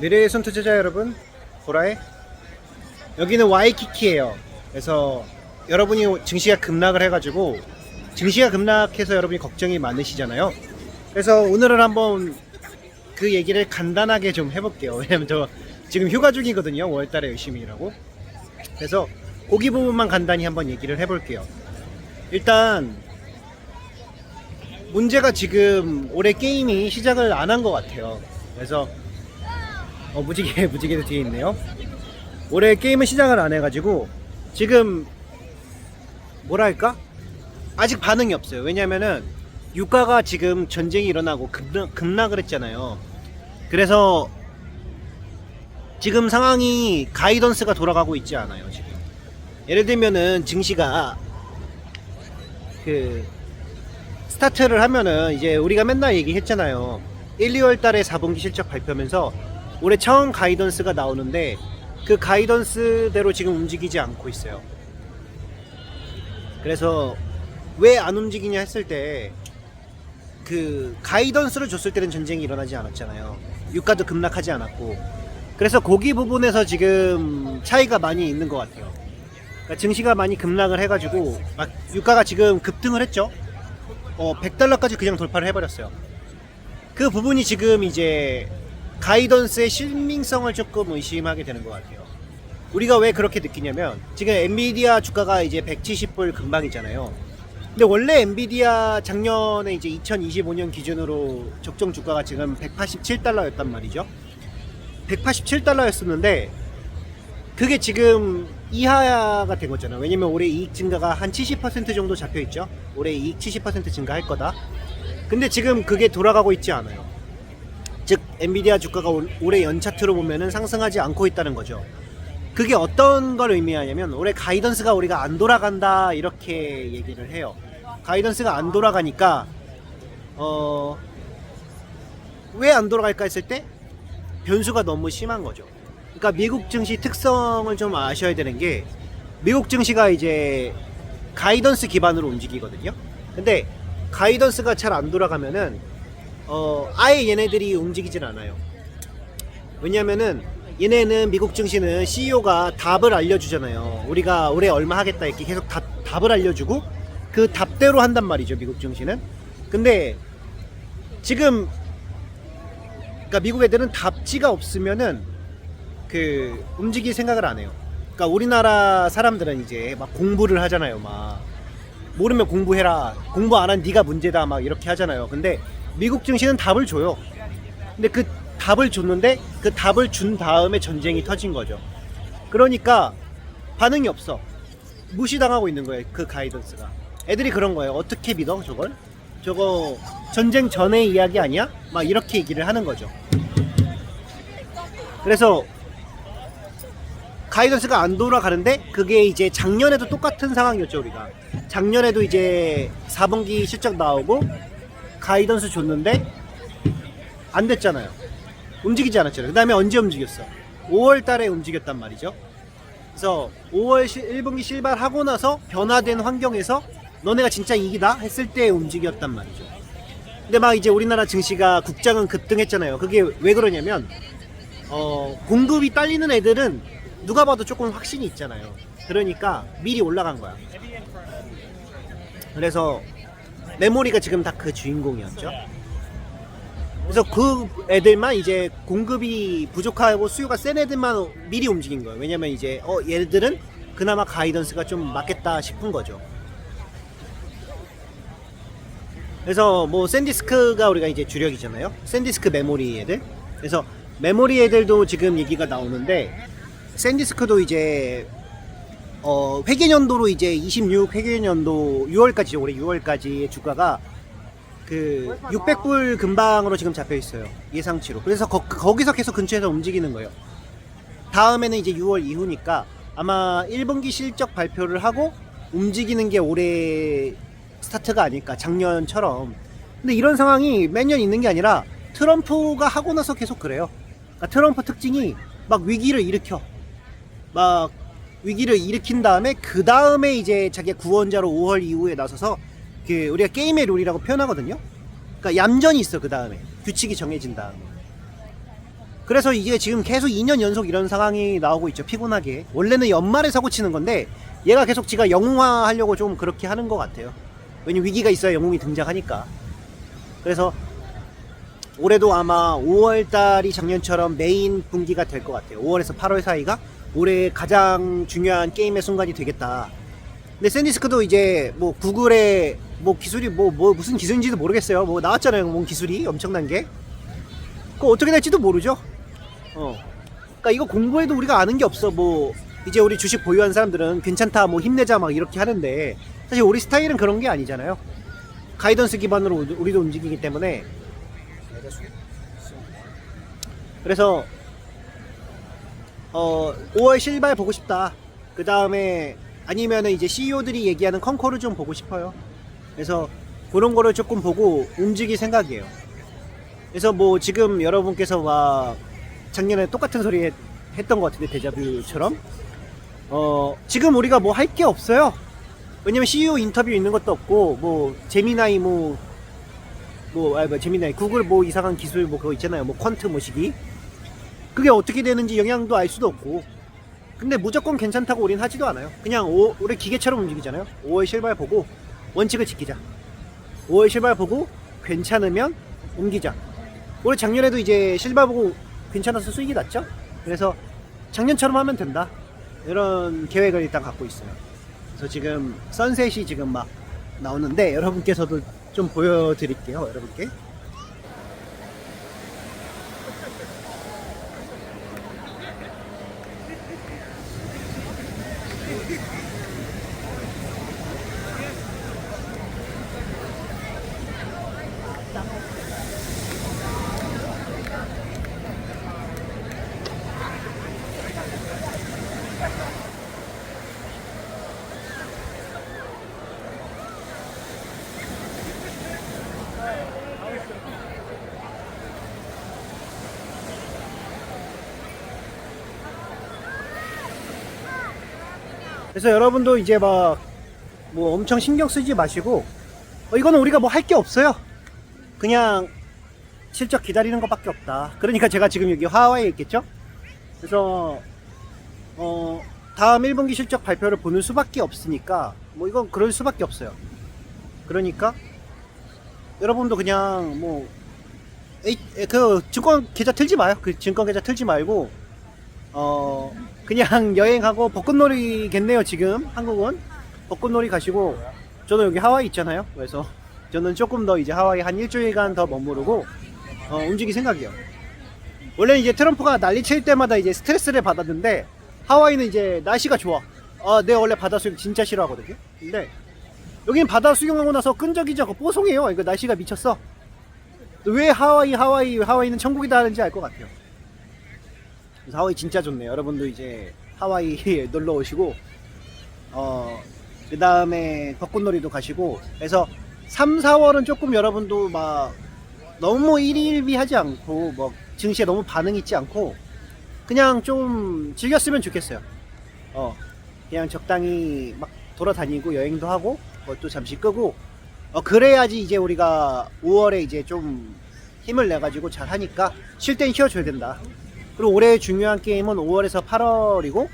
미래의 손 투자자 여러분, 보라의 여기는 와이키키예요. 그래서 여러분이 증시가 급락을 해가지고 증시가 급락해서 여러분이 걱정이 많으시잖아요. 그래서 오늘은 한번 그 얘기를 간단하게 좀 해볼게요. 왜냐면 저 지금 휴가 중이거든요. 5월달에 열심히 일하고. 그래서 고기 부분만 간단히 한번 얘기를 해볼게요. 일단 문제가 지금 올해 게임이 시작을 안 한 것 같아요. 그래서 무지개도 뒤에 있네요. 올해 게임은 시작을 안 해가지고 지금 뭐랄까? 아직 반응이 없어요. 왜냐면은 유가가 지금 전쟁이 일어나고 급락을 했잖아요. 그래서 지금 상황이 가이던스가 돌아가고 있지 않아요. 지금 예를 들면은 증시가 그 스타트를 하면은 이제 우리가 맨날 얘기했잖아요. 1, 2월 달에 4분기 실적 발표하면서 올해 처음 가이던스가 나오는데 그 가이던스대로 지금 움직이지 않고 있어요. 그래서 왜 안 움직이냐 했을 때 그 가이던스를 줬을 때는 전쟁이 일어나지 않았잖아요. 유가도 급락하지 않았고. 그래서 거기 부분에서 지금 차이가 많이 있는 것 같아요. 그러니까 증시가 많이 급락을 해가지고 막 유가가 지금 급등을 했죠. 100달러까지 그냥 돌파를 해버렸어요. 그 부분이 지금 이제 가이던스의 신빙성을 조금 의심하게 되는 것 같아요. 우리가 왜 그렇게 느끼냐면 지금 엔비디아 주가가 이제 170불 근방이잖아요. 근데 원래 엔비디아 작년에 이제 2025년 기준으로 적정 주가가 지금 187달러였단 말이죠. 187달러였었는데 그게 지금 이하가 된 거잖아요. 왜냐면 올해 이익 증가가 한 70% 정도 잡혀 있죠. 올해 이익 70% 증가할 거다. 근데 지금 그게 돌아가고 있지 않아요. 즉 엔비디아 주가가 올해 연차트로 보면은 상승하지 않고 있다는 거죠. 그게 어떤 걸 의미하냐면 올해 가이던스가 우리가 안 돌아간다 이렇게 얘기를 해요. 가이던스가 안 돌아가니까 왜 안 돌아갈까 했을 때 변수가 너무 심한 거죠. 그러니까 미국 증시 특성을 좀 아셔야 되는 게 미국 증시가 이제 가이던스 기반으로 움직이거든요. 근데 가이던스가 잘 안 돌아가면은 아예 얘네들이 움직이질 않아요. 왜냐면은 얘네는 미국 증시는 CEO가 답을 알려주잖아요. 우리가 올해 얼마 하겠다 이렇게 계속 답을 알려주고 그 답대로 한단 말이죠. 미국 증시는. 근데 지금 그러니까 미국 애들은 답지가 없으면은 그 움직일 생각을 안 해요. 그러니까 우리나라 사람들은 이제 막 공부를 하잖아요. 막 모르면 공부해라. 공부 안 한 네가 문제다. 막 이렇게 하잖아요. 근데 미국 증시는 답을 줘요. 근데 그 답을 줬는데 그 답을 준 다음에 전쟁이 터진 거죠. 그러니까 반응이 없어. 무시당하고 있는 거예요. 그 가이던스가. 애들이 그런 거예요. 어떻게 믿어 저걸? 저거 전쟁 전의 이야기 아니야? 막 이렇게 얘기를 하는 거죠. 그래서 가이던스가 안 돌아가는데 그게 이제 작년에도 똑같은 상황이었죠. 우리가 작년에도 이제 4분기 실적 나오고 가이던스 줬는데 안 됐잖아요. 움직이지 않았잖아요. 그 다음에 언제 움직였어? 5월 달에 움직였단 말이죠. 그래서 5월 1분기 실발하고 나서 변화된 환경에서 너네가 진짜 이기다 했을 때 움직였단 말이죠. 근데 막 이제 우리나라 증시가 국장은 급등했잖아요. 그게 왜 그러냐면 공급이 딸리는 애들은 누가 봐도 조금 확신이 있잖아요. 그러니까 미리 올라간 거야. 그래서 메모리가 지금 다 그 주인공이었죠. 그래서 그 애들만 이제 공급이 부족하고 수요가 센 애들만 미리 움직인 거예요. 왜냐면 이제 얘들은 그나마 가이던스가 좀 맞겠다 싶은 거죠. 그래서 뭐 샌디스크가 우리가 이제 주력이잖아요. 샌디스크 메모리 애들. 그래서 메모리 애들도 지금 얘기가 나오는데 샌디스크도 이제 회계연도로 이제 26 회계연도 6월까지 올해 6월까지 주가가 그 600불 근방으로 지금 잡혀 있어요. 예상치로. 그래서 거기서 계속 근처에서 움직이는 거예요. 다음에는 이제 6월 이후니까 아마 1분기 실적 발표를 하고 움직이는 게 올해 스타트가 아닐까. 작년처럼. 근데 이런 상황이 매년 있는 게 아니라 트럼프가 하고 나서 계속 그래요. 그러니까 트럼프 특징이 막 위기를 일으켜. 막 위기를 일으킨 다음에 그 다음에 이제 자기가 구원자로 5월 이후에 나서서 그 우리가 게임의 룰이라고 표현하거든요. 그러니까 얌전히 있어. 그 다음에 규칙이 정해진 다음에. 그래서 이게 지금 계속 2년 연속 이런 상황이 나오고 있죠. 피곤하게. 원래는 연말에 사고 치는 건데 얘가 계속 지가 영웅화 하려고 좀 그렇게 하는 것 같아요. 왜냐면 위기가 있어야 영웅이 등장하니까. 그래서 올해도 아마 5월달이 작년처럼 메인 분기가 될 것 같아요. 5월에서 8월 사이가 올해 가장 중요한 게임의 순간이 되겠다. 근데 샌디스크도 이제 뭐 구글의 뭐 기술이 뭐 무슨 기술인지도 모르겠어요. 뭐 나왔잖아요. 뭐 기술이 엄청난 게. 그거 어떻게 될지도 모르죠. 그러니까 이거 공부해도 우리가 아는 게 없어. 뭐 이제 우리 주식 보유한 사람들은 괜찮다, 뭐 힘내자 막 이렇게 하는데 사실 우리 스타일은 그런 게 아니잖아요. 가이던스 기반으로 우리도 움직이기 때문에. 그래서 5월 실발 보고 싶다. 그 다음에 아니면은 이제 CEO들이 얘기하는 컨커를 좀 보고 싶어요. 그래서 그런 거를 조금 보고 움직일 생각이에요. 그래서 뭐 지금 여러분께서 막 작년에 똑같은 소리 했던 것 같은데, 데자뷰처럼 지금 우리가 뭐 할 게 없어요. 왜냐면 CEO 인터뷰 있는 것도 없고, 뭐 제미나이 제미나이 구글 뭐 이상한 기술 뭐 그거 있잖아요. 뭐 퀀트 모시기, 그게 어떻게 되는지 영향도 알 수도 없고. 근데 무조건 괜찮다고 우린 하지도 않아요. 그냥 우리 기계처럼 움직이잖아요. 5월 실발 보고 원칙을 지키자. 5월 실발 보고 괜찮으면 옮기자. 올해 작년에도 이제 실발 보고 괜찮아서 수익이 났죠. 그래서 작년처럼 하면 된다, 이런 계획을 일단 갖고 있어요. 그래서 지금 선셋이 지금 막 나오는데 여러분께서도 좀 보여드릴게요. 여러분께. 그래서 여러분도 이제 막 뭐 엄청 신경 쓰지 마시고, 이거는 우리가 뭐 할 게 없어요. 그냥 실적 기다리는 것밖에 없다. 그러니까 제가 지금 여기 하와이에 있겠죠. 그래서 다음 1분기 실적 발표를 보는 수밖에 없으니까, 뭐 이건 그럴 수밖에 없어요. 그러니까 여러분도 그냥 뭐 그 증권 계좌 틀지 마요. 그 증권 계좌 틀지 말고 그냥 여행하고 벚꽃놀이겠네요. 지금 한국은 벚꽃놀이 가시고, 저는 여기 하와이 있잖아요. 그래서 저는 조금 더 이제 하와이 한 일주일간 더 머무르고 움직일 생각이에요. 원래 이제 트럼프가 난리 칠 때마다 이제 스트레스를 받았는데, 하와이는 이제 날씨가 좋아. 내가 원래 바다 수영 진짜 싫어하거든요. 근데 여기는 바다 수영하고 나서 끈적이죠. 뽀송해요. 이거 날씨가 미쳤어. 왜 하와이는 천국이다 하는지 알 것 같아요. 그래서 하와이 진짜 좋네요. 여러분도 이제 하와이 놀러 오시고, 그 다음에 벚꽃놀이도 가시고. 그래서 3, 4월은 조금 여러분도 막 너무 일희일비하지 않고, 뭐 증시에 너무 반응 있지 않고, 그냥 좀 즐겼으면 좋겠어요. 그냥 적당히 막 돌아다니고 여행도 하고 또 잠시 끄고, 그래야지 이제 우리가 5월에 이제 좀 힘을 내가지고 잘 하니까 쉴 땐 쉬어줘야 된다. 그리고 올해 중요한 게임은 5월에서 8월이고,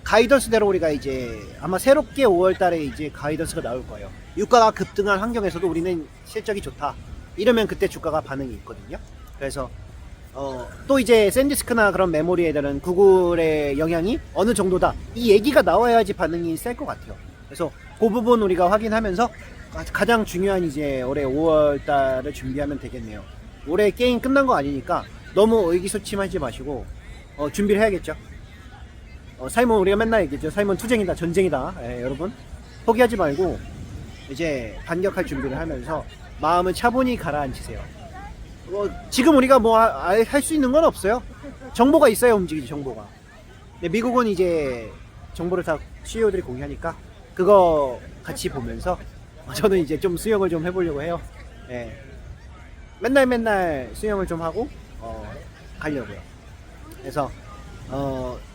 가이던스대로 우리가 이제 아마 새롭게 5월달에 이제 가이던스가 나올 거예요. 유가가 급등한 환경에서도 우리는 실적이 좋다, 이러면 그때 주가가 반응이 있거든요. 그래서 또 이제 샌디스크나 그런 메모리에 대한 구글의 영향이 어느 정도다, 이 얘기가 나와야지 반응이 셀 것 같아요. 그래서 그 부분 우리가 확인하면서 가장 중요한 이제 올해 5월달을 준비하면 되겠네요. 올해 게임 끝난 거 아니니까 너무 의기소침하지 마시고 준비를 해야겠죠. 사이먼, 우리가 맨날 얘기했죠. 사이먼 투쟁이다, 전쟁이다. 여러분 포기하지 말고 이제 반격할 준비를 하면서 마음을 차분히 가라앉히세요. 지금 우리가 뭐 할 수 있는 건 없어요. 정보가 있어야 움직이지, 정보가. 근데 미국은 이제 정보를 다 CEO들이 공유하니까 그거 같이 보면서 저는 이제 좀 수영을 좀 해보려고 해요. 맨날 수영을 좀 하고 가려고요. 그래서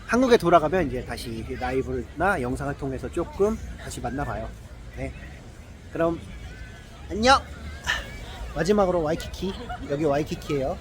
한국에 돌아가면 이제 다시 라이브나 영상을 통해서 조금 다시 만나봐요. 네. 그럼 안녕. 마지막으로 와이키키, 여기 와이키키예요.